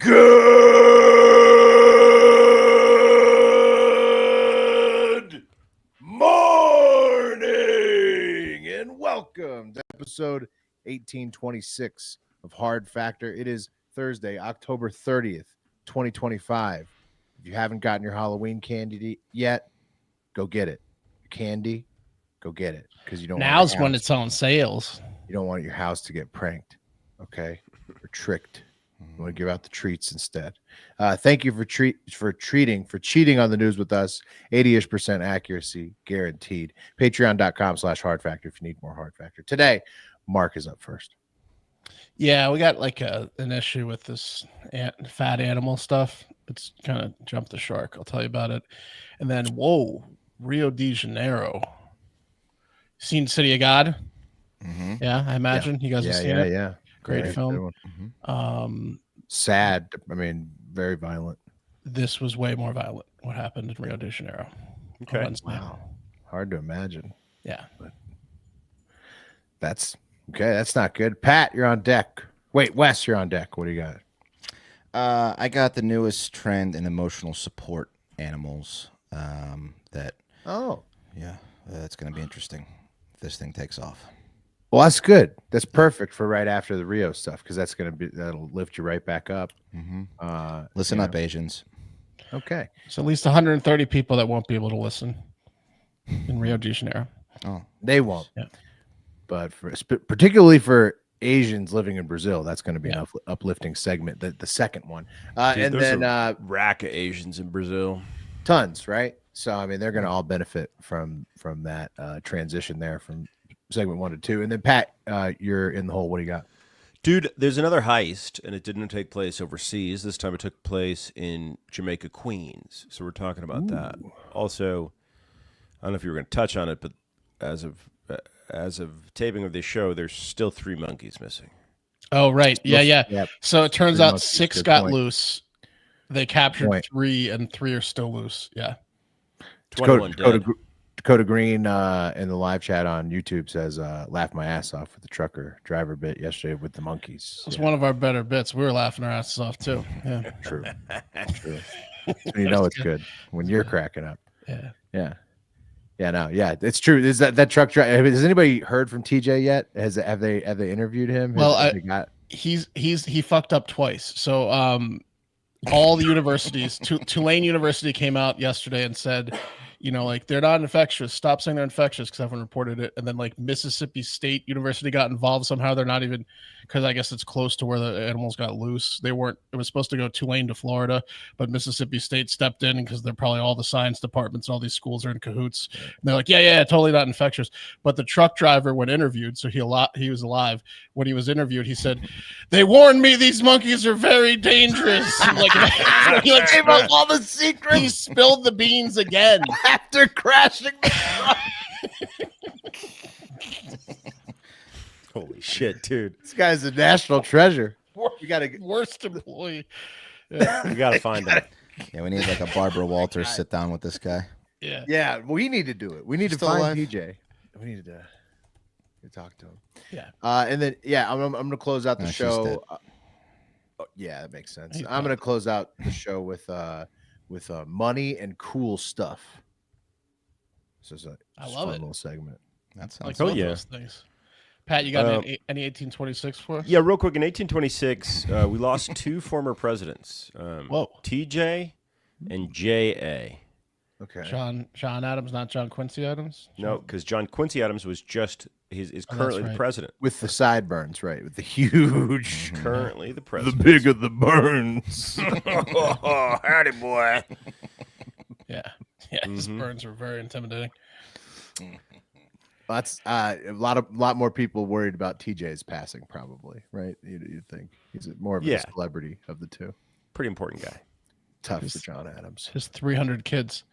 Good morning and welcome to episode 1826 of Hard Factor. It is Thursday, October 30th, 2025. If you haven't gotten your Halloween candy yet, go get it. Candy, go get it because you don't. Now's when it's on sales. You don't want your house to get pranked, okay, or tricked. You want to give out the treats instead. Thank you for cheating on the news with us. 80-ish% accuracy guaranteed. Patreon.com/Hard Factor if you need more Hard Factor. Today, Mark is up first. Yeah, we got like an issue with this fat animal stuff. It's kind of jumped the shark. I'll tell you about it. And then, whoa, Rio de Janeiro. Seen City of God? Mm-hmm. Yeah, I imagine you guys have seen it. Yeah. Great film. Mm-hmm. Sad. I mean, very violent. This was way more violent. What happened in Rio de Janeiro? Okay. Wow. Hard to imagine. Yeah. But that's okay. That's not good. Pat, you're on deck. Wait, Wes, you're on deck. What do you got? I got the newest trend in emotional support animals. That's going to be interesting if this thing takes off. Well, that's good. That's perfect for right after the Rio stuff because that'll lift you right back up. Mm-hmm. Listen up, Asians. Okay. So at least 130 people that won't be able to listen in Rio de Janeiro. Oh, they won't. Yeah. But particularly for Asians living in Brazil, that's going to be an uplifting segment. The second one, Dude, and then a rack of Asians in Brazil, tons, right? So I mean, they're going to all benefit from that transition there from segment 1 to 2. And then Pat, you're in the hole. What do you got? Dude, there's another heist, and it didn't take place overseas. This time it took place in Jamaica, Queens. So we're talking about that. Also, I don't know if you were going to touch on it, but as of taping of this show, there's still 3 monkeys missing. Oh, right. Yeah. Yep. So it turns 3 out monkeys. 6 Good got point. loose. They captured 3, and 3 are still loose. Yeah. 21 dead. Dakota Green in the live chat on YouTube says, laughed my ass off with the trucker driver bit yesterday with the monkeys. It's one of our better bits. We were laughing our asses off too. Yeah. True. So you know it's good when you're cracking up. Yeah. No, it's true. Is that truck driver? Has anybody heard from TJ yet? Have they interviewed him? Well, he fucked up twice. So all the universities, Tulane University came out yesterday and said, they're not infectious. Stop saying they're infectious because I haven't reported it. And then Mississippi State University got involved somehow. They're not even, because I guess it's close to where the animals got loose. It was supposed to go Tulane to Florida, but Mississippi State stepped in because they're probably all the science departments and all these schools are in cahoots. And they're like, yeah, totally not infectious. But the truck driver, when interviewed, so he was alive. When he was interviewed, he said, "They warned me these monkeys are very dangerous." He gave up all the secrets. He spilled the beans again after crashing the truck. Holy shit, dude! This guy's a national treasure. You got to worst employee. Yeah. We got to find him. Yeah, we need like a Barbara Walters sit down with this guy. Yeah. We need to do it. We need to find PJ. We need to talk to him. Yeah. And then I'm gonna close out the show. That makes sense. I'm gonna close out the show with money and cool stuff. So it's I love it. Little segment. That sounds those things. Pat, you got any 1826 for us? Yeah, real quick. In 1826, we lost 2 former presidents. TJ and JA. Okay. John Adams, not John Quincy Adams? No, because John Quincy Adams was just is currently the president. With the sideburns, right? With the huge currently the president. The big of the burns. Oh, howdy boy. Yeah. His burns were very intimidating. That's a lot more people worried about TJ's passing, probably, right? You'd think he's more of a celebrity of the two. Pretty important guy. Tough for John Adams. His 300 kids.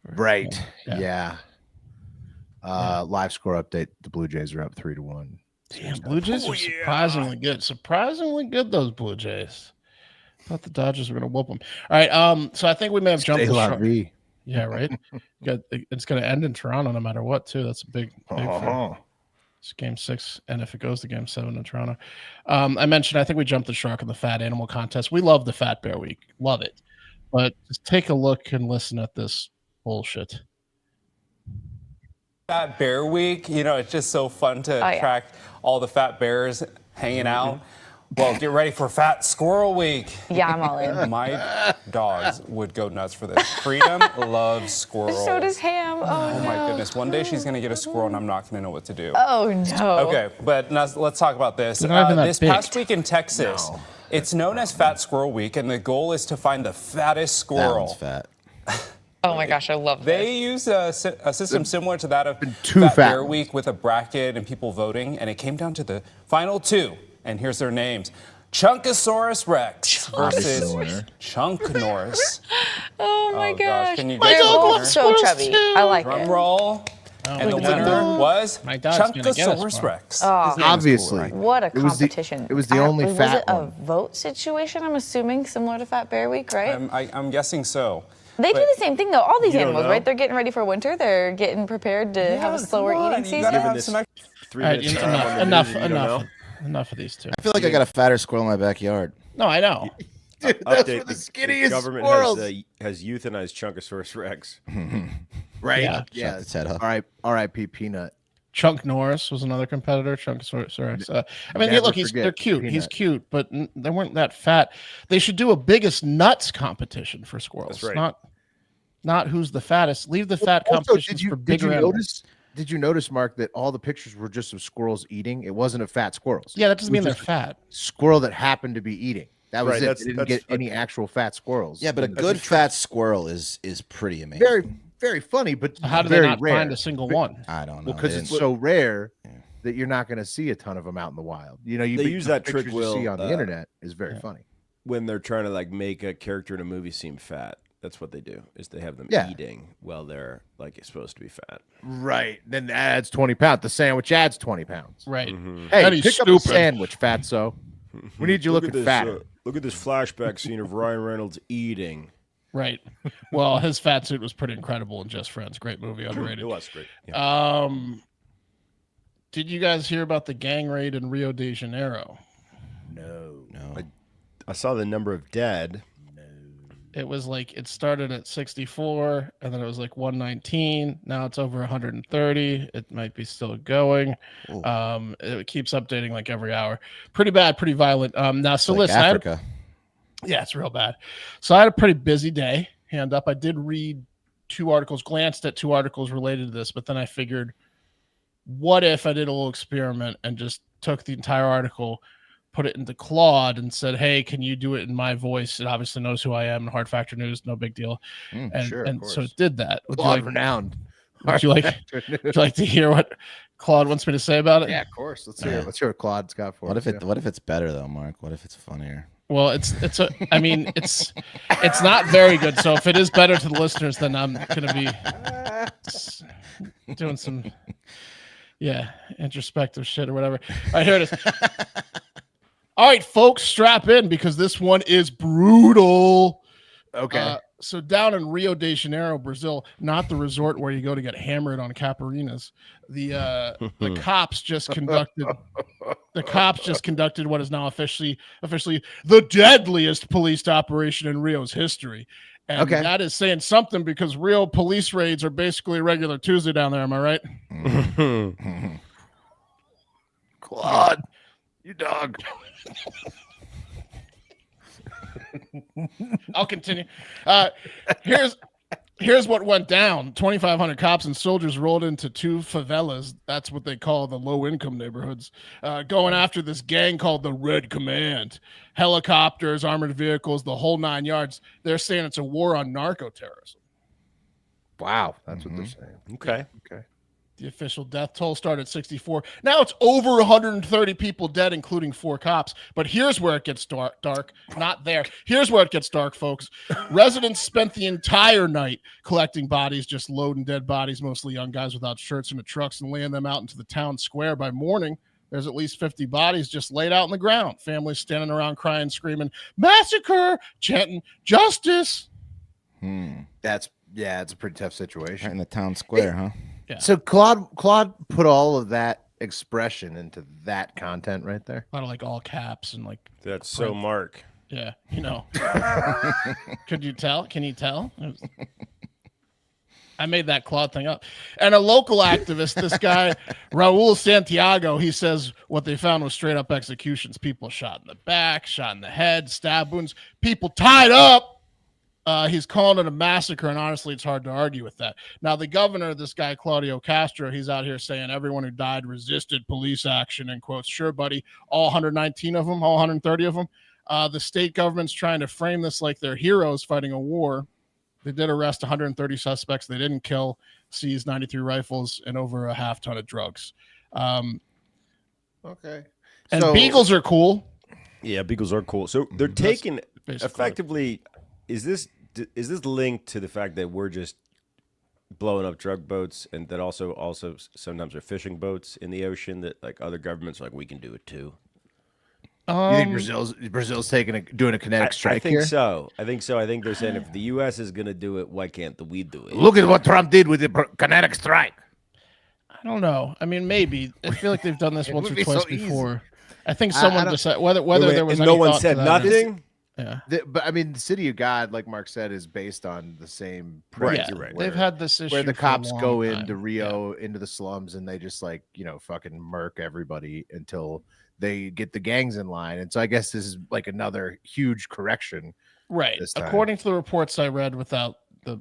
Right. Yeah. Live score update: the Blue Jays are up 3-1. Damn, Blue Jays are surprisingly good. Surprisingly good, those Blue Jays. Thought the Dodgers were going to whoop them. All right. So I think we may have jumped the shark. Yeah, right. It's going to end in Toronto no matter what, too. That's a big. It's game 6, and if it goes to game 7 in Toronto. I mentioned, I think we jumped the shark in the fat animal contest. We love the Fat Bear Week. Love it. But just take a look and listen at this bullshit. Fat Bear Week, it's just so fun to track all the fat bears hanging out. Well, get ready for Fat Squirrel Week. Yeah, I'm all in. My dogs would go nuts for this. Freedom loves squirrels. So does Ham. Oh my goodness. One day she's going to get a squirrel and I'm not going to know what to do. Oh, no. Okay, but now let's talk about this. They're not even that This big. past week in Texas, it's known as Fat Squirrel Week, and the goal is to find the fattest That squirrel. one's fat. Oh, my gosh, I love this. They use a system similar to that of two Fat fat Bear ones. Week with a bracket and people voting, and it came down to the final 2. And here's their names. Chunkosaurus Rex versus Chunk Norris. Oh, my gosh. Can you They're guess the both winner? so chubby. I like Drum it. roll. And the winner was My dog's gonna get us Chunkosaurus one. Rex. Oh, His name is cool, Obviously. right? what a It was the- competition. it was the only was fat it a one. vote situation, I'm assuming, similar to Fat Bear Week, right? I'm guessing so. They do the same thing, though. All these You don't animals, know? right? They're getting ready for winter. They're getting prepared to have a slower come on, eating you season. gotta Given have this some extra 3 All right, minutes time on the enough, news and you don't know? enough of these two. I feel like I got a fatter squirrel in my backyard. No, I know. Dude, those Update: were the the skinniest government squirrels. has euthanized Chunkosaurus Rex. Right? Yeah. Yeah. Shut its head off. R.I.P. Peanut. Chunk Norris was another competitor. Chunkosaurus Rex. I mean, Never look, forget they're cute. He's Peanut. cute, but they weren't that fat. They should do a biggest nuts competition for squirrels. That's right. Not who's the fattest. Leave the fat Also, competitions for bigger animals. Did you notice, Mark, that all the pictures were just of squirrels eating? It wasn't of fat squirrels. Yeah, that doesn't It mean was they're just fat. Squirrel that happened to be eating. That was Right, it. that's- They didn't that's- get any actual fat squirrels. Yeah, but a good fat squirrel is pretty amazing. very, very funny, but How do they very not rare. find a single one? I don't know. Well, because They it's didn't- so rare that you're not going to see a ton of them out in the wild. You They use the that trick, pictures Will, you see on the internet is very funny. When they're trying to like make a character in a movie seem fat, that's what they do. Is they have them Yeah. eating while they're like supposed to be fat. Right. Then that adds 20 pounds. The sandwich adds 20 pounds. Right. Hey, That is pick up a stupid. sandwich, fatso. We need you looking this, fatter. look at this flashback scene of Ryan Reynolds eating. Right. Well, his fat suit was pretty incredible in Just Friends. Great movie, underrated. It was great. Yeah. Did you guys hear about the gang raid in Rio de Janeiro? No. I saw the number of dead. It was like it started at 64 and then it was like 119. Now it's over 130. It might be still going. It keeps updating like every hour. Pretty bad, pretty violent. Now, so like listen, Africa. yeah, it's real bad. So I had a pretty busy day. Hand up. I did read 2 articles, glanced at 2 articles related to this, but then I figured, what if I did a little experiment and just took the entire article, put it into Claude, and said, "Hey, can you do it in my voice?" It obviously knows who I am. Hard Factor News, no big deal. And sure, of so course. it did that. Claude renowned. Would you like to hear what Claude wants me to say about it? Yeah, of course. Let's hear it. Let's hear what Claude's got for What us. if it's better though, Mark? What if it's funnier? Well, it's I mean, it's not very good. So if it is better to the listeners, then I'm gonna be doing some introspective shit or whatever. All right, here it is. All right, folks, strap in because this one is brutal. Okay. So down in Rio de Janeiro, Brazil, not the resort where you go to get hammered on caipirinhas, the cops just conducted what is now officially the deadliest police operation in Rio's history. And Okay. that is saying something because Rio police raids are basically a regular Tuesday down there. Am I right? Claude, you dog. I'll continue. Here's what went down. 2,500 cops and soldiers rolled into 2 favelas. That's what they call the low-income neighborhoods, going after this gang called the Red Command. Helicopters, armored vehicles, the whole 9 yards. They're saying it's a war on narco-terrorism. Wow. That's what they're saying. Okay. Okay. The official death toll started at 64. Now it's over 130 people dead, including 4 cops. But here's where it gets dark. Not there. Here's where it gets dark, folks. Residents spent the entire night collecting bodies, just loading dead bodies, mostly young guys without shirts, into trucks and laying them out into the town square. By morning, there's at least 50 bodies just laid out on the ground. Families standing around crying, screaming, "Massacre!" chanting, "Justice!" It's a pretty tough situation. Right in the town square, huh? Yeah. So Claude put all of that expression into that content right there. A lot of like all caps and like That's so Mark. yeah, you know. Could you tell? Can you tell? I made that Claude thing up. And a local activist, this guy, Raul Santiago, he says what they found was straight up executions. People shot in the back, shot in the head, stab wounds, people tied up. He's calling it a massacre, and honestly, it's hard to argue with that. Now, the governor, this guy, Claudio Castro, he's out here saying everyone who died resisted police action, in quotes. Sure, buddy, all 119 of them, all 130 of them. The state government's trying to frame this like they're heroes fighting a war. They did arrest 130 suspects. They didn't kill, seized 93 rifles, and over a half ton of drugs. Okay. And beagles are cool. Yeah, beagles are cool. So they're taking effectively. Is this linked to the fact that we're just blowing up drug boats, and that also sometimes are fishing boats in the ocean that like other governments are like we can do it too? You think Brazil's doing a kinetic strike I think here? so. I think they're saying if the U.S. is going to do it, why can't we do it? Look at what Trump did with the kinetic strike. I don't know. I mean, maybe. I feel like they've done this once or be twice so easy. before. I think someone decided whether there was and any no one thought said to that nothing. Yeah. But I mean, the City of God, like Mark said, is based on the same premise. Yeah, they've had this issue where the for a cops long go time. into Rio, into the slums, and they just like fucking murk everybody until they get the gangs in line. And so I guess this is like another huge correction. Right. This time. According to the reports I read, without the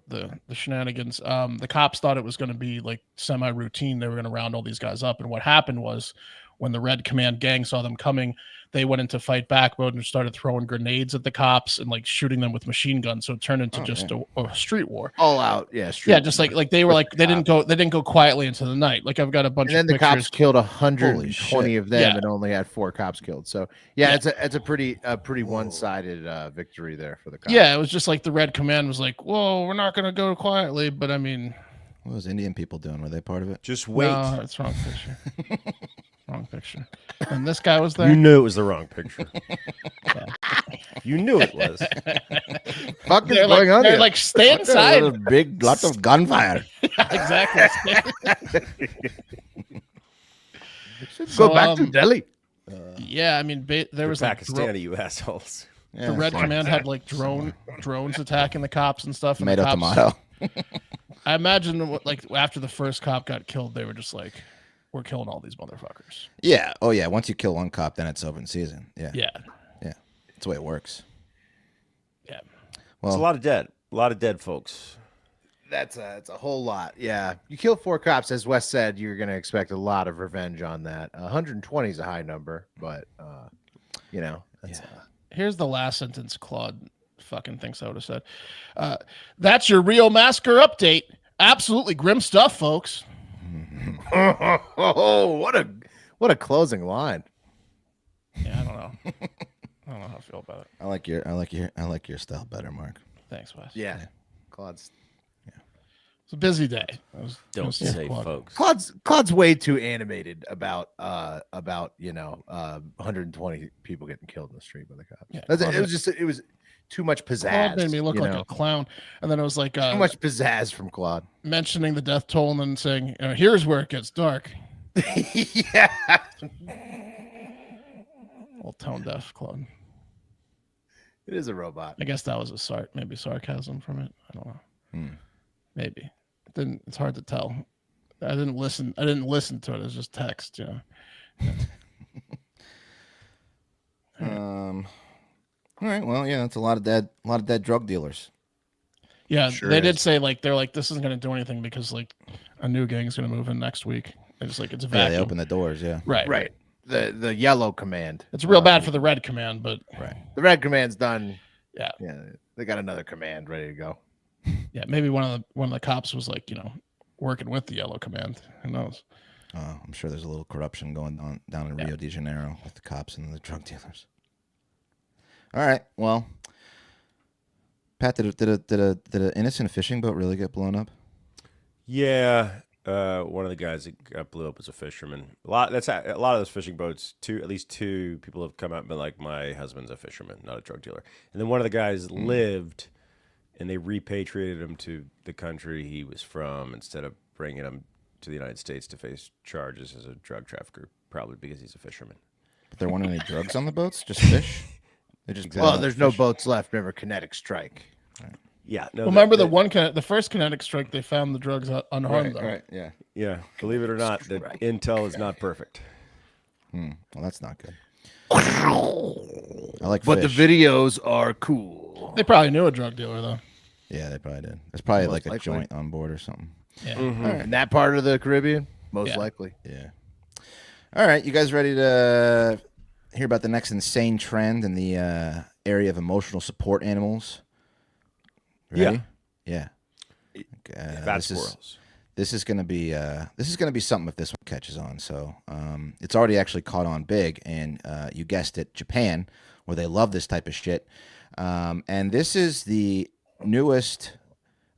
shenanigans, the cops thought it was going to be like semi-routine. They were going to round all these guys up, and what happened was, when the Red Command gang saw them coming, they went into fight back mode and started throwing grenades at the cops and like shooting them with machine guns. So it turned into a street war. All out, yeah, just like they were like they didn't go quietly into the night. Like I've got a bunch and then of the pictures. cops killed 120 of them Yeah. and only had 4 cops killed. So yeah, it's a pretty one-sided victory there for the cops. Yeah, it was just like the Red Command was like, "Whoa, we're not going to go quietly," but I mean, what was Indian people doing? Were they part of it? Just wait. no, it's wrong picture. Wrong picture. And this guy was there. You knew it was the wrong picture. You knew it was. Fuck is They're going on they're here? like, stay inside. Lots of gunfire. Exactly. Go back to Delhi. Yeah, I mean, there was like Pakistani, you assholes. the Red Command had like drones attacking the cops and stuff. And the Tomato, cops, tomato. I imagine like after the first cop got killed, they were just like, "We're killing all these motherfuckers." Yeah. Oh, yeah. Once you kill one cop, then it's open season. Yeah. Yeah, Yeah. That's the way it works. yeah. Well, It's a lot of dead folks. That's a whole lot. Yeah, you kill 4 cops, as Wes said. You're going to expect a lot of revenge on that. 120 is a high number, but that's Here's the last sentence Claude fucking thinks I would have said. That's your Rio Massacre update. Absolutely grim stuff, folks. oh, what a closing line. Yeah, I don't know. I don't know how I feel about it. I like your style better, Mark. Thanks, Wes. Yeah, Claude's It's a busy day. Don't say folks. Claude's way too animated about 120 people getting killed in the street by the cops. Yeah, it was too much pizzazz. Claude made me look like a clown, and then it was like too much pizzazz from Claude. mentioning the death toll and then saying, "Here's where it gets dark." Yeah, Well, tone deaf, Claude. it is a robot. I guess that was maybe sarcasm from it. I don't know. Maybe. It's hard to tell. I didn't listen to it. It was just text, All right. Well, yeah, that's a lot of dead drug dealers. Yeah, Sure they is. did say like they're like this isn't going to do anything because like a new gang's going to move in next week. It's like it's a Yeah, vacuum. they open the doors. Yeah. Right. The yellow command. It's real bad for the Red Command, but The red command's done. yeah, They got another command ready to go. yeah. Maybe one of the cops was like working with the Yellow Command. Who knows? I'm sure there's a little corruption going on down in Rio de Janeiro with the cops and the drug dealers. All right. Well, Pat, did an innocent fishing boat really get blown up? Yeah, one of the guys that got blew up was a fisherman. A lot of those fishing boats. At least two people have come out and been like, "My husband's a fisherman, not a drug dealer." And then one of the guys lived, and they repatriated him to the country he was from instead of bringing him to the United States to face charges as a drug trafficker, probably because he's a fisherman. But there weren't any drugs on the boats, just fish. They just Well, there's no boats left. Remember, kinetic strike. Yeah. No. Remember the first kinetic strike? They found the drugs unharmed. though. Right. Yeah. Yeah. Believe it or not, the intel is not perfect. Well, that's not good. I like But fish. the videos are cool. They probably knew a drug dealer though. Yeah, they probably did. There's probably Most like a likely. joint on board or something. Yeah. In that part of the Caribbean, most Yeah. likely. Yeah. All right, you guys ready to hear about the next insane trend in the area of emotional support animals? Ready? Yeah. Fat squirrels. This is gonna be something if this one catches on. So it's already actually caught on big, and you guessed it, Japan, where they love this type of shit. And this is the newest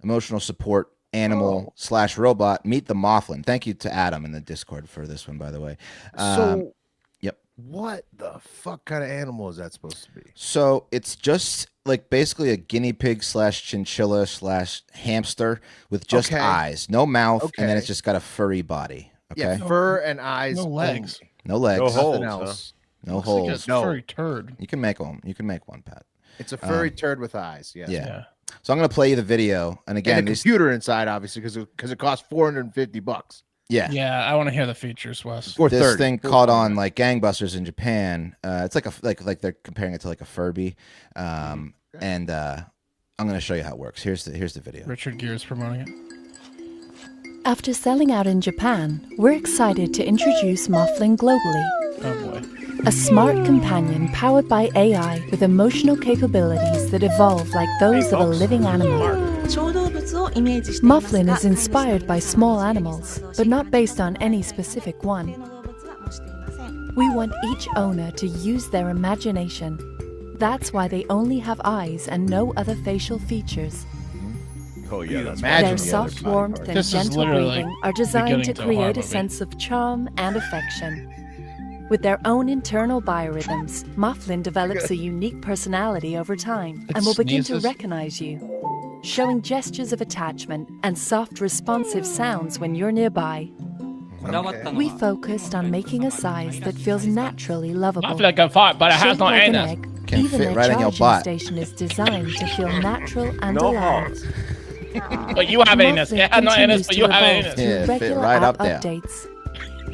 emotional support animal / robot. Meet the Mothling. Thank you to Adam in the Discord for this one, by the way. So, Yep. what the fuck kind of animal is that supposed to be? So it's just like basically a guinea pig / chinchilla / hamster with just Okay. eyes, no mouth, and then Okay. it's just got a furry body. Okay, Yeah, fur and eyes. No legs. no legs, No Nothing holes, else. no Looks like holes. a No. furry turd. You can make one. You can make one, Pat. It's a furry turd with eyes. Yes. Yeah. Yeah. So I'm gonna play you the video, and again, And a these, computer inside, obviously, because it costs $450. yeah, Yeah, I want to hear the features, Wes. Or this 30. thing caught on like gangbusters in Japan. It's like they're comparing it to like a Furby, and I'm gonna show you how it works. Here's the video. Richard Gere's promoting it. After selling out in Japan, we're excited to introduce Mothling globally, Oh boy. a smart companion powered by AI with emotional capabilities that evolve like those of a living animal. Mothling is inspired by small animals, but not based on any specific one. We want each owner to use their imagination. That's why they only have eyes and no other facial features. Oh yeah, that's Imagine Their the soft other body warmth part. and This is gentle literally breathing are designed to beginning to horror create a movie. sense of charm and affection. With their own internal biorhythms, Mothling develops a unique personality over time It and will begin to sneezes. recognize you, showing gestures of attachment and soft responsive sounds when you're nearby. We focused on making a size that feels naturally lovable. I can fight, but it Shaped like an egg, Can even fit their right in your charging butt. station is designed to feel natural and No alive. holes. But you have anus. Mothling Yeah, no anus, continues but to you have evolve anus. through Yeah, fit regular right app up there. updates.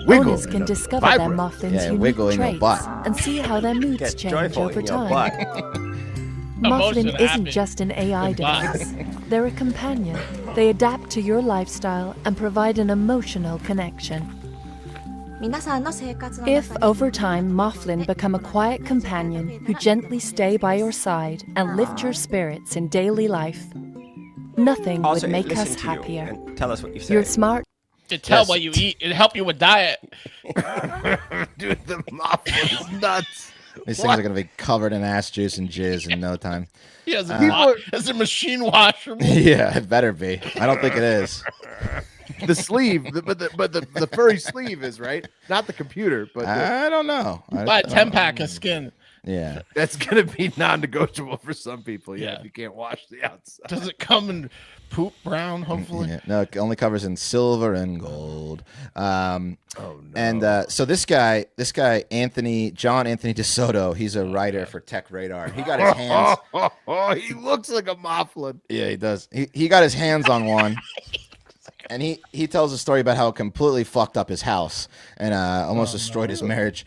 Wiggle Owners can and discover vibrate. their Mothling's Yeah, unique wiggle in your traits butt. and see how their moods Get change joyful over in your time. butt. Mothling Emotion isn't happy. just an AI Goodbye. device. They're a companion. They adapt to your lifestyle and provide an emotional connection. If over time Mothling become a quiet companion who gently stay by your side and lift your spirits in daily life, nothing Also, would make listen us to you happier. and tell us what you say. You're smart. To tell Yes. what you eat, it help you with diet. Dude, the Mothling is nuts. These things are gonna be covered in ass juice and jizz in no time. He has a, People- has a machine washer. Yeah, it better be. I don't think it is. The sleeve, but the furry sleeve is right, not the computer, but I don't know. Buy a 10-pack of skin. Yeah. that's gonna be non-negotiable for some people. Yeah, Yeah. if you can't wash the outside. Does it come in poop brown, hopefully? Yeah. No, it only covers in silver and gold. Oh no! And so this guy, John Anthony DeSoto, he's a writer for Tech Radar. He got his hands. He looks like a Mothling. Yeah, he does. He got his hands on one. And he tells a story about how it completely fucked up his house and almost destroyed his marriage.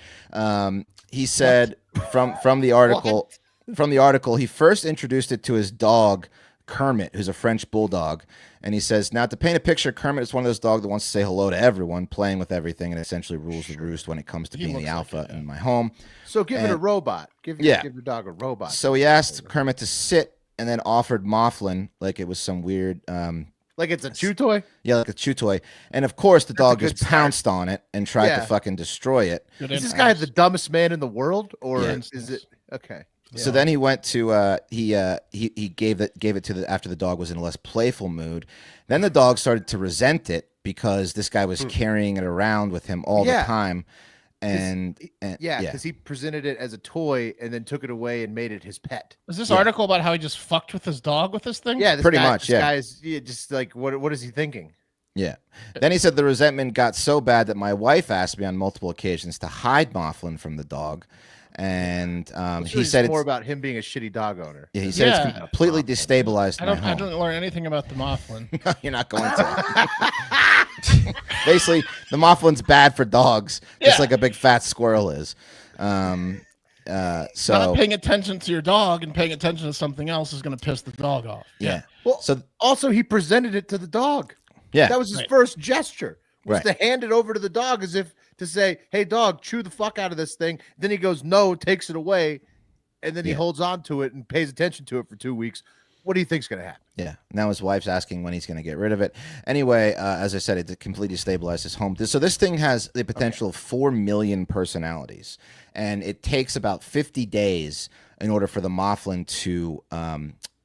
He said from the article, he first introduced it to his dog Kermit, who's a French bulldog. And he says, now to paint a picture, Kermit is one of those dogs that wants to say hello to everyone, playing with everything, and essentially rules the roost when it comes to being the looks like alpha it, yeah. in my home. So give it a And- robot. Give Yeah. your dog a robot. So he asked Kermit to sit and then offered Mothling like it was some weird like it's a chew toy. yeah, like a chew toy. And of course the dog good just start. pounced on it and tried Yeah. to fucking destroy it. Good Is this insights. guy the dumbest man in the world, or Yeah. is it okay? So then he went to he gave it to the after the dog was in a less playful mood. Then the dog started to resent it because this guy was carrying it around with him all Yeah. the time. And Yeah, because he presented it as a toy and then took it away and made it his pet. Is this article about how he just fucked with his dog with this thing? Yeah, Pretty much, This yeah. guy's just like, what is he thinking? Yeah. Then he said the resentment got so bad that my wife asked me on multiple occasions to hide Mothman from the dog. And he said it's more it's about him being a shitty dog owner. yeah, he said Yeah. it's completely destabilized my I home. didn't learn anything about the Mothman. No, you're not going to. Basically, the Mothman's bad for dogs, just Yeah. like a big fat squirrel is. Not So paying attention to your dog and paying attention to something else is going to piss the dog off. yeah. Well, So also he presented it to the dog. yeah. That was his Right. first gesture. Was Right. to hand it over to the dog as if to say, "Hey, dog, chew the fuck out of this thing." Then he goes, "No," takes it away, and then he Yeah. holds on to it and pays attention to it for 2 weeks. What do you think's going to happen? Yeah. Now his wife's asking when he's going to get rid of it. Anyway, as I said, it completely stabilized his home. So this thing has the potential of 4 million personalities, and it takes about 50 days in order for the Mothman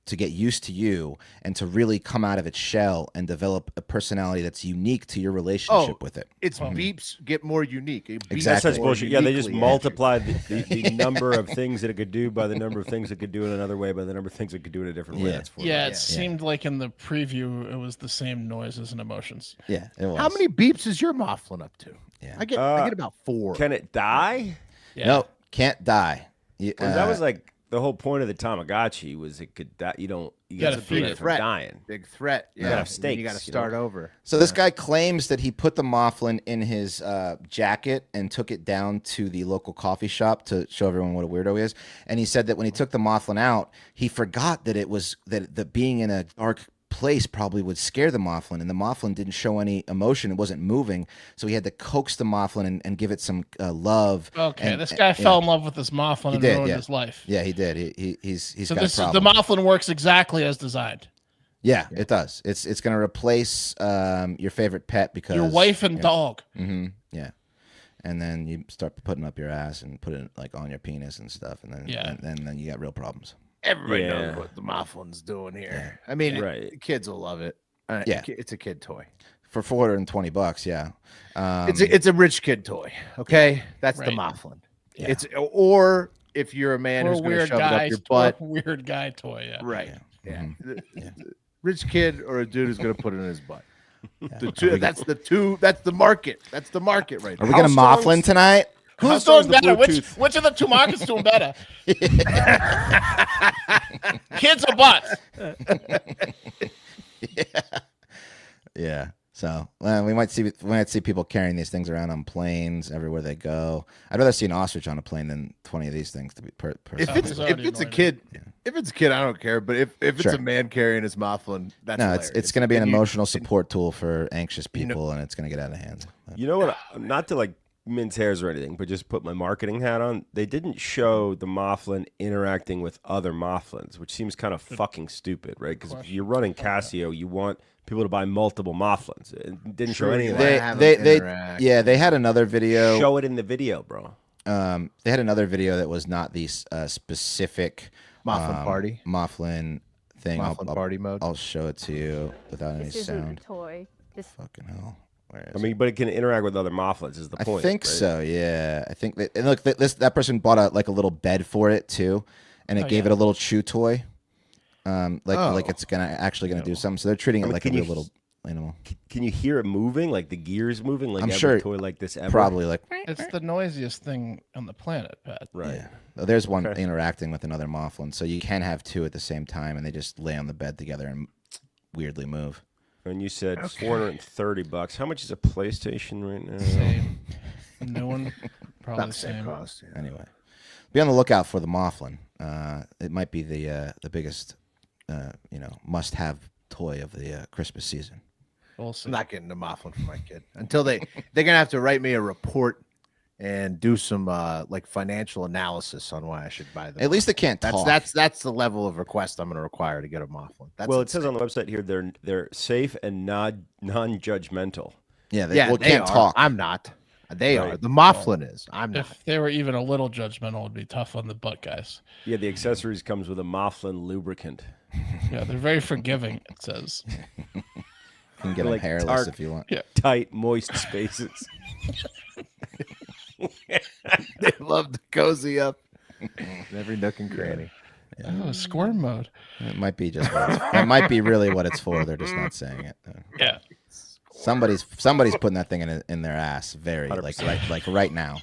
to get used to you and to really come out of its shell and develop a personality that's unique to your relationship with it. Its beeps get more unique. It beeps Exactly. That's such more bullshit. Yeah, they just uniquely. multiplied the number of things that it could do by the number of things it could do in another way by the number of things it could do in a different way. Yeah. That's 4 Yeah, million. it seemed like in the preview it was the same noises and emotions. Yeah, it was. How many beeps is your Mothman up to? Yeah. I get about 4. Can it die? Yeah. No, can't die. 'Cause that was like the whole point of the Tamagotchi was it could die. You got gotta to feed prevent it. it from Threat. dying. Big threat. Yeah, gotta have and then stakes, you got to you start know? over. So this guy claims that he put the Mothman in his jacket and took it down to the local coffee shop to show everyone what a weirdo he is. And he said that when he took the Mothman out, he forgot that it was that being in a dark place probably would scare the Mothman, and the Mothman didn't show any emotion. It wasn't moving, so he had to coax the Mothman and give it some love. Okay, And- this guy fell in love with this Mothman and did, ruined yeah. his life. Yeah, he did. He's So got this a the problem. Mothman works exactly as designed. Yeah, it does. It's going to replace your favorite pet because Your wife and dog. yeah, and then you start putting up your ass and put it like on your penis and stuff, and then Yeah. and then you got real problems. Everybody Yeah. knows what the Mothman's doing here. I mean, Right. kids will love it. Yeah. It's a kid toy. For $420, yeah. It's a rich kid toy. Okay, that's the Right. Mothman. Yeah. It's or if you're a man Or who's a going to weird shove it guy, up your butt, weird guy toy. Yeah. right? Yeah. Mhm. Rich kid or a dude who's going to put it in his butt. The two. That's the two. That's the market. That's the market right Are there. we going to Mothman tonight? Who's strong's doing the better? Bluetooth? Which of the two markets doing better? Kids or butts? Yeah. So we might see people carrying these things around on planes everywhere they go. I'd rather see an ostrich on a plane than 20 of these things. To be If Oh, it's he's if already it's a annoyed. kid, if it's a kid, I don't care. But if it's Sure. a man carrying his Mothman, that's no, hilarious. it's going to be an And you- emotional support tool for anxious You know- people, and it's going to get out of hand. You know what? Not to like mince hairs or anything, but just put my marketing hat on. They didn't show the Mothman interacting with other Mothmans, which seems kind of fucking stupid, right? Because if you're running Casio, you want people to buy multiple Mothmans. It didn't show any of They- that. have They them they interact. yeah, they had another video. Show it in the video, bro. They had another video that was not the specific Mothman party. Mothman thing. Mothman party mode. I'll show it to you without any This isn't sound. a toy. This Fucking hell. Where is I mean, but it can interact with other Mothmans is the I point. think right? so. Yeah, I think that. And look, that person bought a little bed for it too, and it gave it a little chew toy. Like it's actually gonna do something. So they're treating it like a can you real little animal. Can you hear it moving, like the gears moving, like I'm every sure toy like this ever? Probably like It's the noisiest thing on the planet, Pat. Right. yeah. Oh, there's one Okay. interacting with another Mothman, so you can have two at the same time, and they just lay on the bed together and weirdly move. And you said $430. How much is a PlayStation right now? Same. New one, probably About the same. cost. Yeah. Anyway, be on the lookout for the Mothman. It might be the biggest, must-have toy of the Christmas season. We'll see. I'm not getting the Mothman for my kid until they're gonna have to write me a report and do some like financial analysis on why I should buy them. At least it can't talk. That's the level of request I'm going to require to get a Mothman. That's Well, it says on the website here they're safe and non-judgmental. yeah, they can't are. talk. I'm not. They Right. are. The Mothman is. I'm not. If they were even a little judgmental, it'd be tough on the butt guys. Yeah, the accessories comes with a Mothman lubricant. Yeah, they're very forgiving. It says. You can get them like hairless dark- if you want. Tight, moist spaces. They love to cozy up in every nook and cranny. Oh, squirm mode. It might be just. It might be really what it's for. They're just not saying it. Yeah. Somebody's putting that thing in their ass. Very 100%. like right now.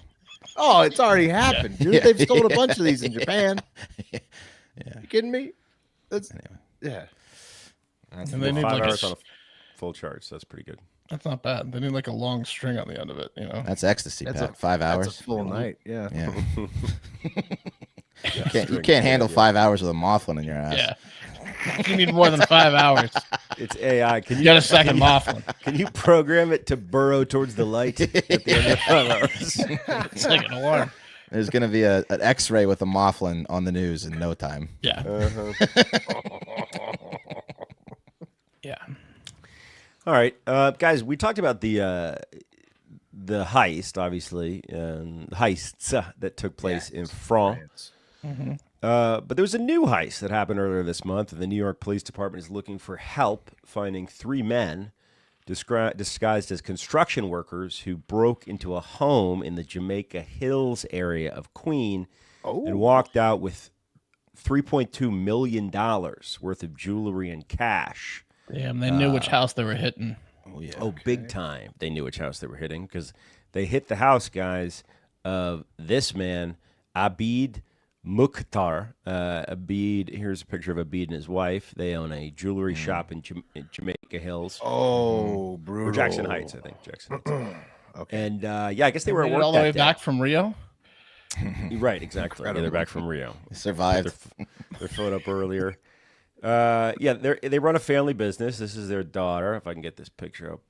Oh, it's already happened, dude. Yeah. They've stolen a bunch of these in Japan. Yeah. You kidding me? That's Anyway. yeah. And they need 5 like hours on a full charge. So that's pretty good. that's not bad. They need like a long string on the end of it, you know. That's ecstasy, That's Pat. a 5 That's hours. a full night. Yeah. Yeah. You can't handle 5 hours with a Mothman in your ass. Yeah. You need more than 5 hours. It's AI. Can You you got a second Mothman. Can you program it to burrow towards the light at the end of 5 hours? It's like an alarm. There's going to be an X-ray with a Mothman on the news in no time. Yeah. Yeah. All right, guys. We talked about the heist, obviously, and the heists that took place in France. But there was a new heist that happened earlier this month, and the New York Police Department is looking for help finding 3 men disguised as construction workers who broke into a home in the Jamaica Hills area of Queen and walked out with $3.2 million worth of jewelry and cash. Damn, they knew which house they were hitting. Oh yeah. Oh, big time. They knew which house they were hitting because they hit the house, guys, of this man, Abid Mukhtar. Abid, here's a picture of Abid and his wife. They own a jewelry shop in Jamaica Hills. Oh, brutal. Or Jackson Heights, I think. Jackson Heights. Okay. And yeah, I guess they were at Made it work all the that way day. back from Rio. Right, exactly. Yeah, they're back from Rio. Survived. They're filling up earlier. Yeah, they run a family business. This is their daughter. If I can get this picture up,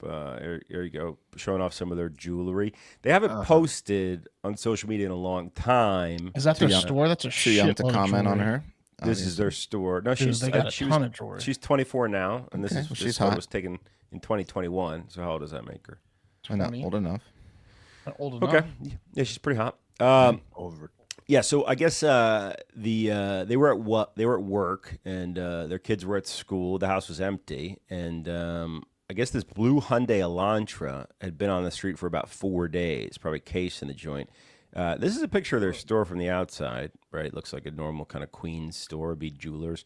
here you go, showing off some of their jewelry. They haven't posted on social media in a long time. Is that their young- store? That's a Too young shit to load of comment on jewelry. her. This is their store. No, Dude, she's they got a she ton was, of jewelry. she's 24 now, and Okay, well, this she's photo hot. was taken in 2021. So how old does that make her? Not 20. old enough. Not old enough. Okay, yeah, she's pretty hot. Over. Yeah, so I guess they were at work and their kids were at school. The house was empty, and I guess this blue Hyundai Elantra had been on the street for about 4 days, probably cased in the joint. This is a picture of their store from the outside, right? It looks like a normal kind of Queens store, be jewelers.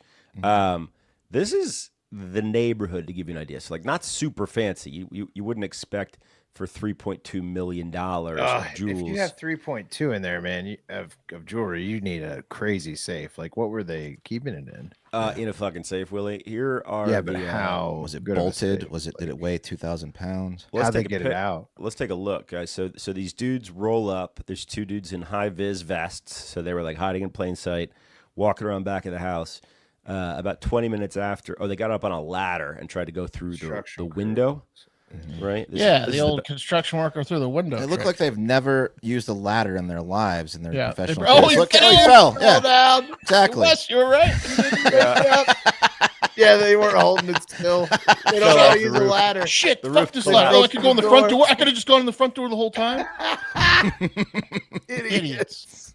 This is the neighborhood to give you an idea. So like not super fancy. You wouldn't expect for $3.2 million of jewels. If you have 3.2 in there, man, of jewelry, you need a crazy safe. Like, what were they keeping it in? In a fucking safe, Willie. Here are Yeah, but the, how Was it good of a bolted? safe? Was it? Did it weigh 2,000 pounds? Let's How'd they take a get it out? Let's take a look, guys. So these dudes roll up. There's 2 dudes in high vis vests. So they were like hiding in plain sight, walking around back of the house. About 20 minutes after, they got up on a ladder and tried to go through the Construction window. Right? Yeah, This the is old construction worker through the window. It looked trick. like they've never used a ladder in their lives in their Yeah. professional Oh, careers. he Look, fell! he fell. Yeah, down. exactly. Wes, you were right. Yeah, they weren't holding it still. They don't know how to use a ladder. Shit, The fuck roof this collapsed. ladder. Oh, I could go in the front door. door. I could have just gone in the front door the whole time. Idiots.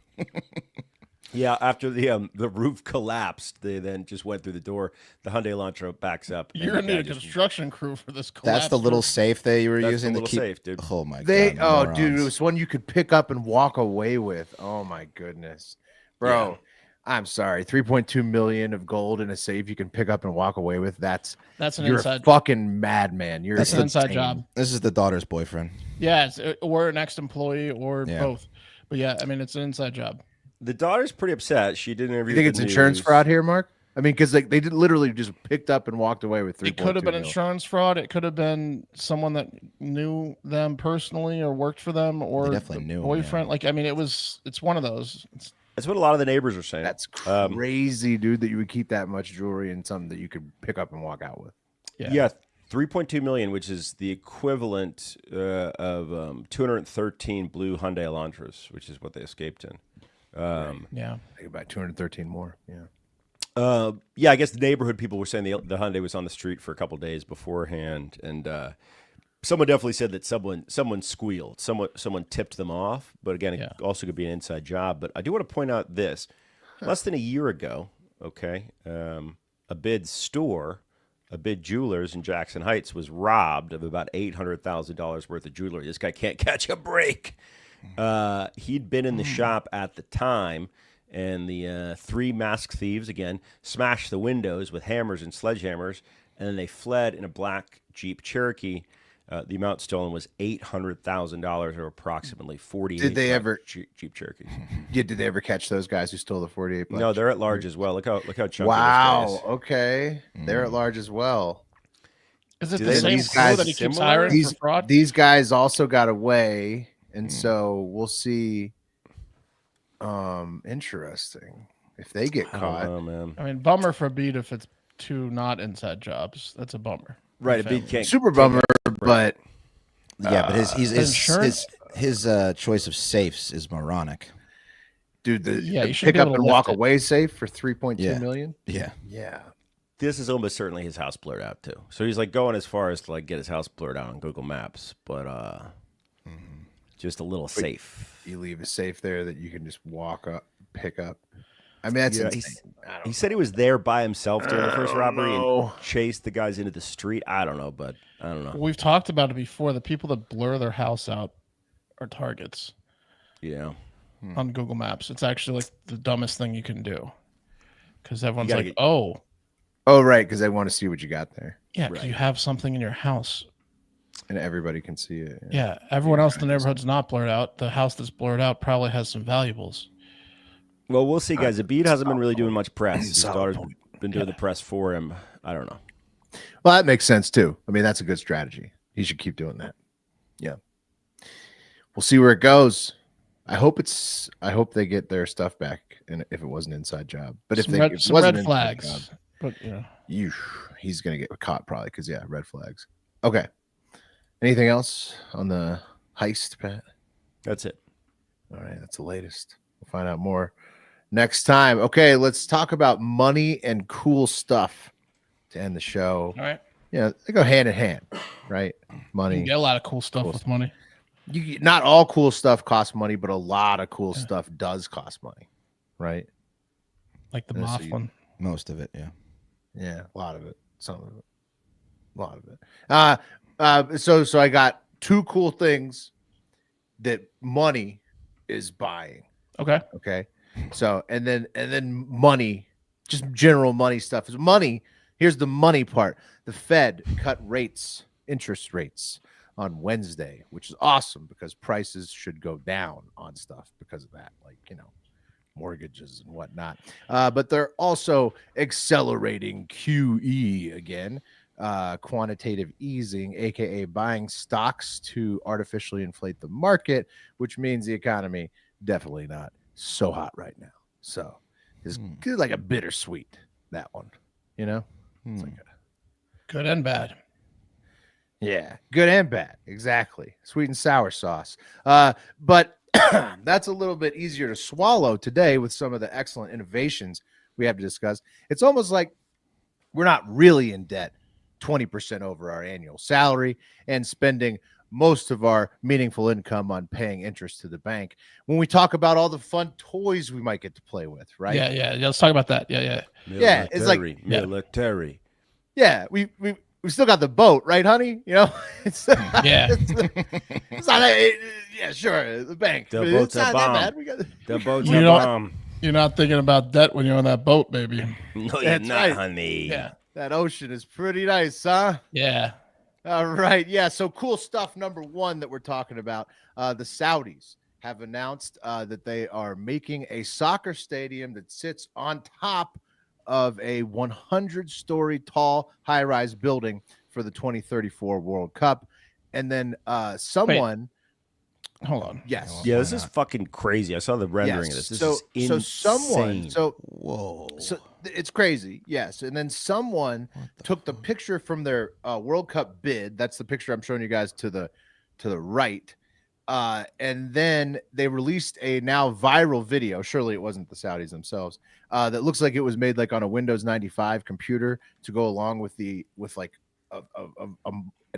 Yeah, after the roof collapsed, they then just went through the door. The Hyundai Elantra backs up. and You're the gonna need guy a just- construction crew for this. That's the little safe they were That's using the to little keep. safe, dude. Oh my They, god! dude, it morons. was one you could pick up and walk away with. Oh my goodness, bro. I'm sorry, 3.2 million of gold in a safe you can pick up and walk away with. That's That's an you're inside. a fucking madman. You're That's an inside insane. job. This is the daughter's boyfriend. Yeah, or an ex-employee or Yeah. both. But yeah, I mean, it's an inside job. The daughter's pretty upset. She did an interview. You think with it's the insurance news. fraud here, Mark? I mean, because they did literally just picked up and walked away with 3.2 It could have been mil. insurance fraud. It could have been someone that knew them personally or worked for them or They definitely the knew 'em, boyfriend. Like, I mean, it's one of those. That's what a lot of the neighbors are saying. That's crazy, dude, that you would keep that much jewelry in something that you could pick up and walk out with. Yeah, 3.2 million, which is the equivalent of 213 blue Hyundai Elantras, which is what they escaped in. Yeah. I think about 213 more. Yeah. Yeah, I guess the neighborhood people were saying the Hyundai was on the street for a couple days beforehand, and someone definitely said that someone squealed, someone tipped them off. But again, it also could be an inside job. But I do want to point out this: less than a year ago, a bid store, a bid jewelers in Jackson Heights was robbed of about $800,000 worth of jewelry. This guy can't catch a break. He'd been in the shop at the time. And the 3 masked thieves, again, smashed the windows with hammers and sledgehammers, and then they fled in a black Jeep Cherokee. The amount stolen was $800,000, or approximately 48. Did they ever Jeep Cherokees? did they ever catch those guys who stole the 48? No, they're at large as well. Look how chunky Wow. this guy is. Okay, they're at large as well. Is it Do the they- same these crew guys that he keeps similar? hiring for fraud? These guys also got away, and so we'll see. Interesting. If they get I don't caught, know, man. I mean, bummer for Beat if it's two not inside jobs. That's a bummer. Right, a Family. big can't. super bummer. But Yeah, but insurance? his choice of safes is moronic. dude, the Yeah, you should pick be up able to and walk lift it. away safe for 3.2 million. Yeah. Yeah. This is almost certainly his house blurred out too. So he's like going as far as to like get his house blurred out on Google Maps, but just a little safe. You leave a safe there that you can just walk up, pick up. I mean, that's Yeah, insane. I don't He said he was there by himself during the first robbery know. and chased the guys into the street. I don't know, but I don't know. We've talked about it before. The people that blur their house out are targets Yeah. on Google Maps. It's actually like the dumbest thing you can do because everyone's gotta like, get- "Oh, Oh, right, because they want to see what you got there, yeah, 'cause you have something in your house." and everybody can see it. Yeah, everyone else in the neighborhood's not blurred out. The house that's blurred out probably has some valuables. Well, we'll see, guys. Abid hasn't been really doing much press. His Solid daughter's point. been doing the press for him. I don't know. Well, that makes sense too. I mean, that's a good strategy. He should keep doing that. Yeah. We'll see where it goes. I hope they get their stuff back, and if it was an inside job. But if Some they red, if it some wasn't red an inside flags, job, but you know, he's gonna get caught probably because red flags. Okay. Anything else on the heist, Pat? That's it. All right, that's the latest. We'll find out more next time. Okay, let's talk about money and cool stuff to end the show. all right. Yeah, they go hand in hand, right? You can Money. get a lot of cool stuff with money. Not all cool stuff costs money, but a lot of cool stuff does cost money, right? Like the Yeah, so you- Mothman. Most of it, yeah. Yeah, a lot of it, some of it, a lot of it. So I got two cool things that money is buying. Okay. Okay. So and then money, just general money stuff is money. Here's the money part. The Fed cut interest rates on Wednesday, which is awesome because prices should go down on stuff because of that, like mortgages and whatnot. But they're also accelerating QE again, quantitative easing, aka buying stocks to artificially inflate the market, which means the economy definitely not so hot right now. So it's good, like a bittersweet, that one, It's like Good and bad. yeah, good and bad, exactly. Sweet and sour sauce. But that's a little bit easier to swallow today with some of the excellent innovations we have to discuss. It's almost like we're not really in debt 20% over our annual salary and spending most of our meaningful income on paying interest to the bank when we talk about all the fun toys we might get to play with, right? Yeah. Let's talk about that. Yeah. Yeah, it's like- military. Yeah, we still got the boat, right, honey? It's Yeah. it's not yeah, sure, the bank. The but boat's it's a not that bomb. bad. We got The boat's You a know what? bomb. You're not thinking about debt when you're on that boat, baby. No, you're That's not, right. honey. Yeah. that ocean is pretty nice, huh? Yeah. All right, yeah. So cool stuff. Number one that we're talking about, the Saudis have announced that they are making a soccer stadium that sits on top of a 100-story tall high-rise building for the 2034 World Cup. And then someone, Hold on. yes, Yeah, this is fucking crazy. I saw the rendering of this. This is insane. Whoa. So it's crazy, yes. And then someone took the picture from their World Cup bid. That's the picture I'm showing you guys to the right. And then they released a now viral video. Surely it wasn't the Saudis themselves. That looks like it was made like on a Windows 95 computer to go along with an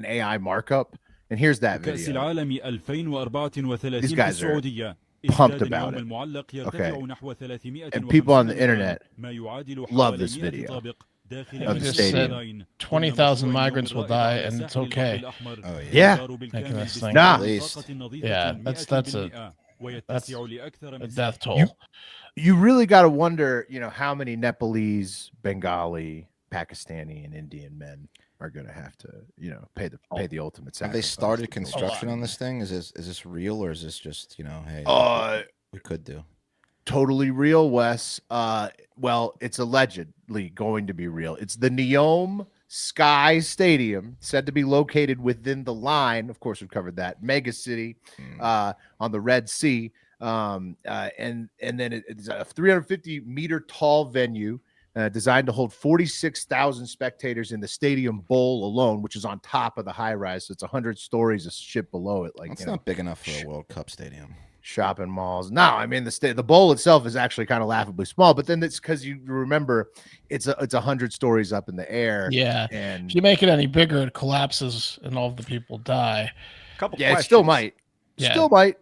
AI markup. And here's that كأس video. العالم 2034 These في guys are السعودية. pumped ازداد about اليوم it. المعلق Okay. يرتفع نحو 350 And people on the مكان، internet ما يعادل love حوالي this 100 video طابق داخل of the مدينة stadium. اللاين. 20,000 كل migrants will die, مشروع and it's الرائد okay. الأحمر Oh, yeah. يدار بالكامل Making this thing. Nah. بطاقة نظيفة Yeah, that's 100% ويتسع لأكثر A من death toll. You really got to wonder, how many Nepalese, Bengali, Pakistani, and Indian men are going to have to, pay the ultimate Have they sacrifice. started construction on this thing? Is this real, or is this just hey, we could do? Totally real, Wes. Well, it's allegedly going to be real. It's the Neom Sky Stadium, said to be located within the line. Of course, we've covered that mega city on the Red Sea, and then it's a 350-meter tall venue designed to hold 46,000 spectators in the stadium bowl alone, which is on top of the high rise. So it's 100 stories of shit below it. Like That's not big enough for a World Cup stadium. Shopping malls. No, I mean the bowl itself is actually kind of laughably small, but then it's because you remember it's 100 stories up in the air. Yeah, and if you make it any bigger, it collapses and all the people die. Couple yeah, questions. it still might. Yeah. Still might.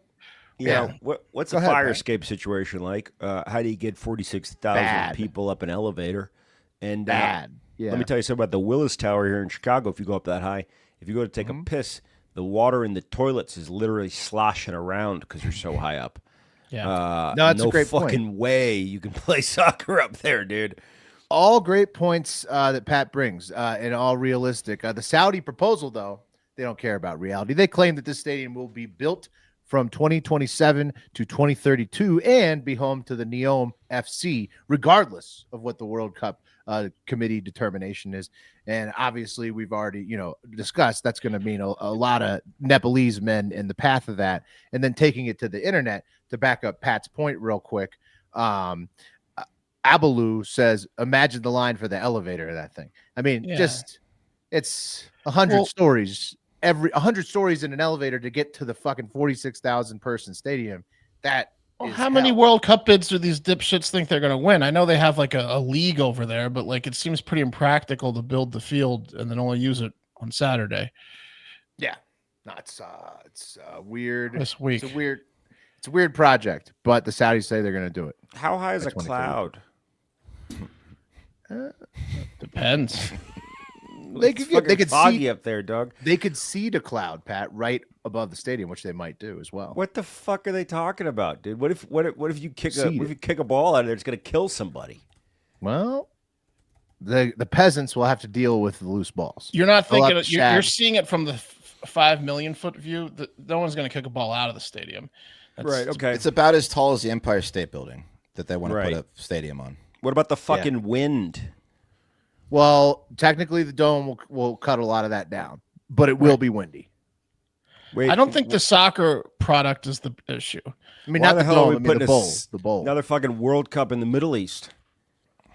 Yeah. What's Go the ahead, fire Pat. escape situation like? How do you get 46,000 Bad. people up an elevator? And Bad. Yeah. let me tell you something about the Willis Tower here in Chicago. If you go up that high, if you go to take a piss, the water in the toilets is literally sloshing around because you're so high up. Yeah. No, that's a no great point. fucking way you can play soccer up there, dude. All great points that Pat brings, and all realistic. The Saudi proposal, though, they don't care about reality. They claim that this stadium will be built from 2027 to 2032 and be home to the Neom FC, regardless of what the World Cup committee determination is. And obviously, we've already, discussed that's going to mean a lot of Nepalese men in the path of that. And then taking it to the internet to back up Pat's point real quick. Abalu says, imagine the line for the elevator of that thing. I mean, it's 100 stories. 100 stories in an elevator to get to the fucking 46,000 person stadium. That is How many hell. World Cup bids do these dipshits think they're going to win? I know they have like a league over there, but like it seems pretty impractical to build the field and then only use it on Saturday. Yeah, no, it's weird. This week. It's a weird project, but the Saudis say they're going to do it. How high is a That's when they cloud? Depends. They It's could get, they fucking could foggy see up there, Doug. they could seed a cloud, Pat, right above the stadium, which they might do as well. What the fuck are they talking about, dude? What if you kick Seed a ball out of there? It's gonna kill somebody. Well, the peasants will have to deal with the loose balls. You're not They'll thinking have to you're shag. seeing it from the 5 million foot view. No one's going to kick a ball out of the stadium. Right. Okay. It's about as tall as the Empire State Building that they want to Right. put a stadium on. What about the fucking wind? Well, technically, the dome will cut a lot of that down, but it will be windy. Wait, I don't think the soccer product is the issue. I mean, why not the the hell dome. are we I mean, putting the bowl. The bowl. another fucking World Cup in the Middle East?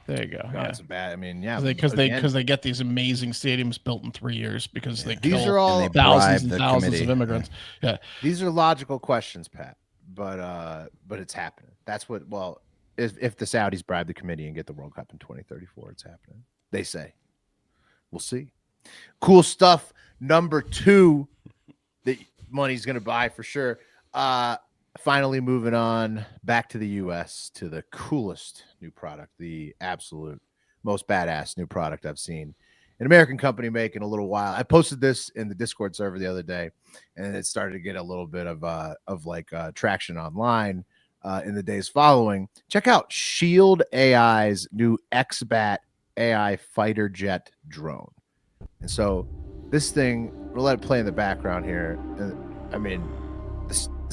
There you go. No, Yeah. it's a bad. I mean, yeah, Because again, they get these amazing stadiums built in 3 years because they These kill are all- And they thousands and bribe the thousands committee. of immigrants. Yeah. these are logical questions, Pat. But it's happening. That's what. Well, if the Saudis bribe the committee and get the World Cup in 2034, it's happening. They say. We'll see. Cool stuff. Number 2 that money's going to buy for sure. Finally moving on back to the U.S. to the coolest new product, the absolute most badass new product I've seen an American company make in a little while. I posted this in the Discord server the other day, and it started to get a little bit of traction online in the days following. Check out Shield AI's new XBAT AI fighter jet drone. And so this thing, we'll let it play in the background here. I mean,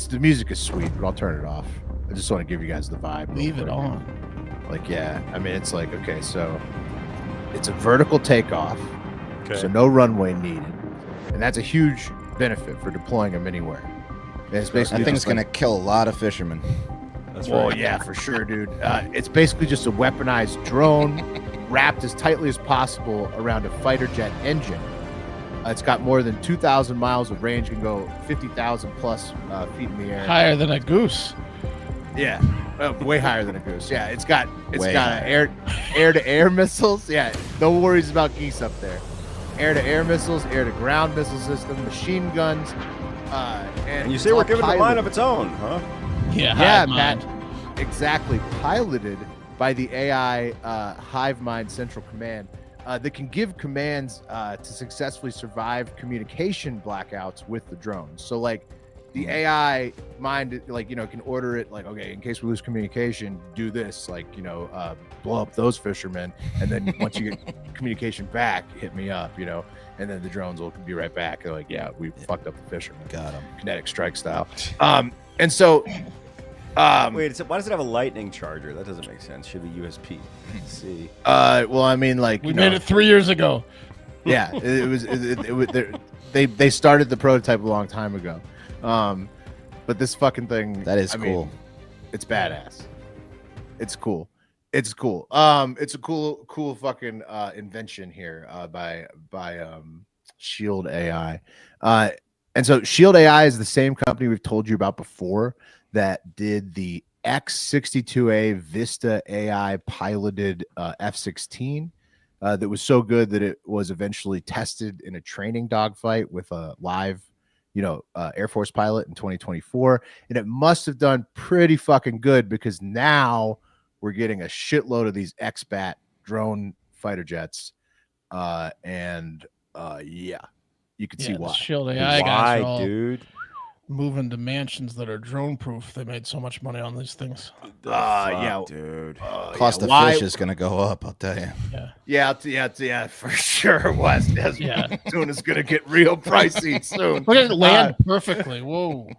the music is sweet, but I'll turn it off. I just want to give you guys the vibe. real Leave it quick. on. Like, yeah, I mean, it's like, okay, so it's a vertical takeoff, so no runway needed. And that's a huge benefit for deploying them anywhere. And it's basically That thing's just like- going to kill a lot of fishermen. That's Oh right. yeah, for sure, dude. It's basically just a weaponized drone wrapped as tightly as possible around a fighter jet engine. It's got more than 2,000 miles of range, can go 50,000 plus feet in the air. Higher than a goose. Yeah, way higher than a goose. Yeah, it's got Way air to air missiles. Yeah, no worries about geese up there. Air to air missiles, air to ground missile system, machine guns. And you it's say we're all giving the mind piloted. of its own, huh? Yeah. Yeah, hive mind. Pat. Exactly. Piloted by the AI Hive Mind Central Command that can give commands to successfully survive communication blackouts with the drones. So, like, the AI mind, like, can order it, like, okay, in case we lose communication, do this, like, blow up those fishermen, and then once you get communication back, hit me up, and then the drones will be right back. They're like, yeah, we fucked up the fishermen. Got him. Kinetic strike style. And so, Wait, why does it have a lightning charger? That doesn't make sense. Should be USB-C. well, I mean, like, We made it 3 years ago. yeah, it was they started the prototype a long time ago. But this fucking thing, That is I cool. mean, it's badass. It's cool. It's cool. It's a cool fucking invention here by Shield AI. And so Shield AI is the same company we've told you about before that did the X62A Vista AI piloted F-16 that was so good that it was eventually tested in a training dogfight with a live Air Force pilot in 2024, and it must have done pretty fucking good because now we're getting a shitload of these X-Bat drone fighter jets, and yeah, you can see the why. Shield AI guys are Why, all dude? moving to mansions that are drone proof. They made so much money on these things. Yeah, dude. Cost of why- fish is gonna go up. I'll tell you. Yeah, for sure, Wes. Yeah. Soon it's gonna get real pricey soon. Look at it land perfectly. Whoa.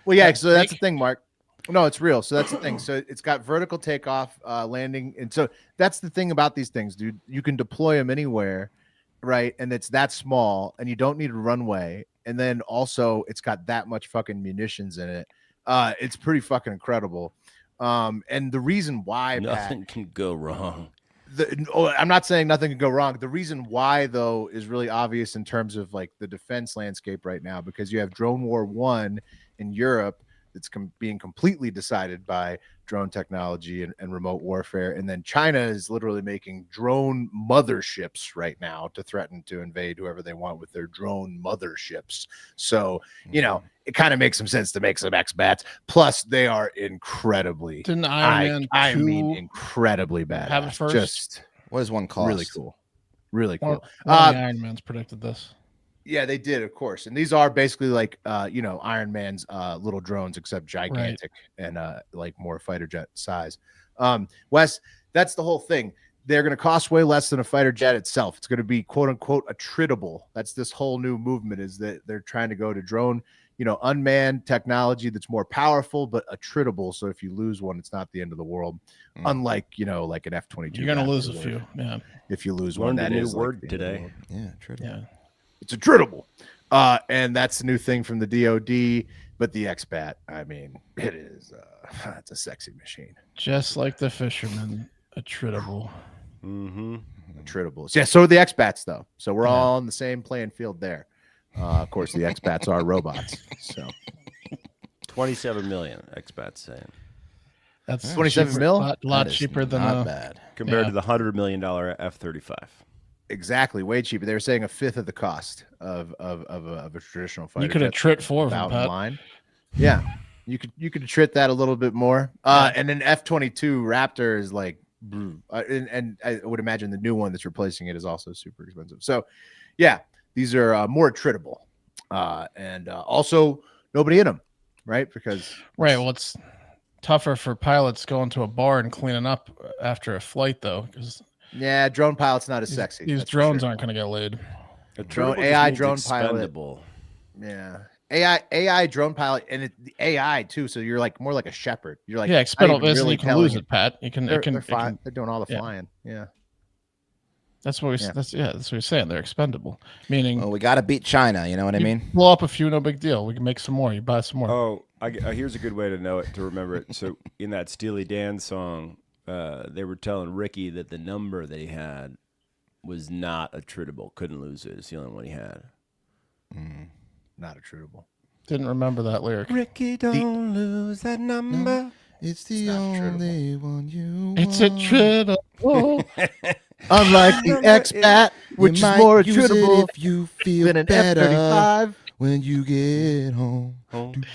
Well, yeah, so that's the thing, Mark. No, it's real. So that's the thing. So it's got vertical takeoff, landing, and so that's the thing about these things, dude. You can deploy them anywhere, right? And it's that small, and you don't need a runway. And then also, it's got that much fucking munitions in it. It's pretty fucking incredible. And the reason why, Nothing can go wrong. I'm not saying nothing can go wrong. The reason why, though, is really obvious in terms of like the defense landscape right now, because you have Drone War 1 in Europe that's being completely decided by drone technology and remote warfare. And then China is literally making drone motherships right now to threaten to invade whoever they want with their drone motherships. So, it kind of makes some sense to make some X-Bats. Plus, they are incredibly, Didn't Iron Man I 2 mean, incredibly bad. have it first? Just What does one cost? really cool. Really One cool. of the Iron Man's predicted this. Yeah, they did, of course. And these are basically like Iron Man's little drones, except gigantic and like more fighter jet size. Wes, that's the whole thing. They're going to cost way less than a fighter jet itself. It's going to be quote unquote attritable. That's this whole new movement, is that they're trying to go to drone, unmanned technology that's more powerful but attritable. So if you lose one, it's not the end of the world. Unlike like an F-22. You're going to lose a few. Yeah. If you lose one, Learned a that new is word like the end of the today. world. Yeah, true. Yeah. It's attritable. And that's the new thing from the DoD. But the X-Bat, I mean, it is it's a sexy machine. Just like the fisherman, attritable. Mm-hmm. Attritables. Yeah, so are the X-Bats, though. So we're all on the same playing field there. Of course, the X-Bats are robots. So 27 million, expats saying. That's 27 cheaper, mil? lot That is cheaper than not bad. Compared Yeah. to the $100 million F-35. exactly, way cheaper. They were saying a fifth of the cost of a traditional fighter. You could have jet. trit 4 of them, About in Pat. line. Yeah, you could trit that a little bit more. And then F-22 Raptor is like, and I would imagine the new one that's replacing it is also super expensive. So, yeah, these are more attritable, and also nobody in them, right? Because Right. Well, it's tougher for pilots going to a bar and cleaning up after a flight, though, because yeah, drone pilot's not as sexy. these that's for drones sure. aren't going to get laid. A Drone- turbo just AI means drone pilot. expendable. Yeah. AI drone pilot, and the AI too. So you're like more like a shepherd. You're like, Yeah, not expendable. even Listen, really you can telling lose it, Pat. You can. They're, it can. they're it fine. can- They're doing all the yeah. flying. Yeah. That's what we. Yeah. That's what we're saying. They're expendable. Meaning, Well, we got to beat China. You know what I you mean? blow up a few, no big deal. We can make some more. You buy some more. Oh, here's a good way to know it, to remember it. So in that Steely Dan song, they were telling Ricky that the number that he had was not attritable. Couldn't lose it. It's the only one he had. Not attritable. Didn't remember that lyric. Ricky, don't lose that number. It's the not only one you want. It's attritable. Unlike the X-Bat, which is might more use it attritable if you feel than an better F-35. when you get home.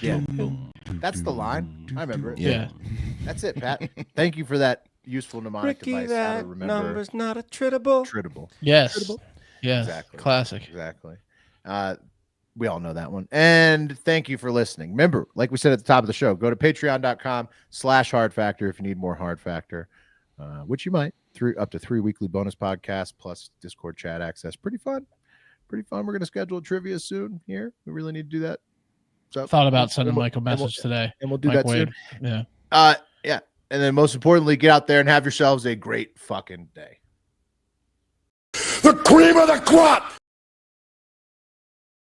Yeah. That's the line. I remember it. Yeah. That's it, Pat. Thank you for that useful mnemonic Ricky, device. How that to remember number's not attritable. attritable. Yes. Yeah. Exactly. Classic. Exactly. We all know that one. And thank you for listening. Remember, like we said at the top of the show, go to patreon.com/hard factor if you need more hard factor, which you might. Up to 3 weekly bonus podcasts plus Discord chat access. Pretty fun. We're going to schedule trivia soon here. We really need to do that. So Thought about sending Mike a message today. And we'll do Mike that Wade. soon. Yeah. Yeah. And then most importantly, get out there and have yourselves a great fucking day. The cream of the crop!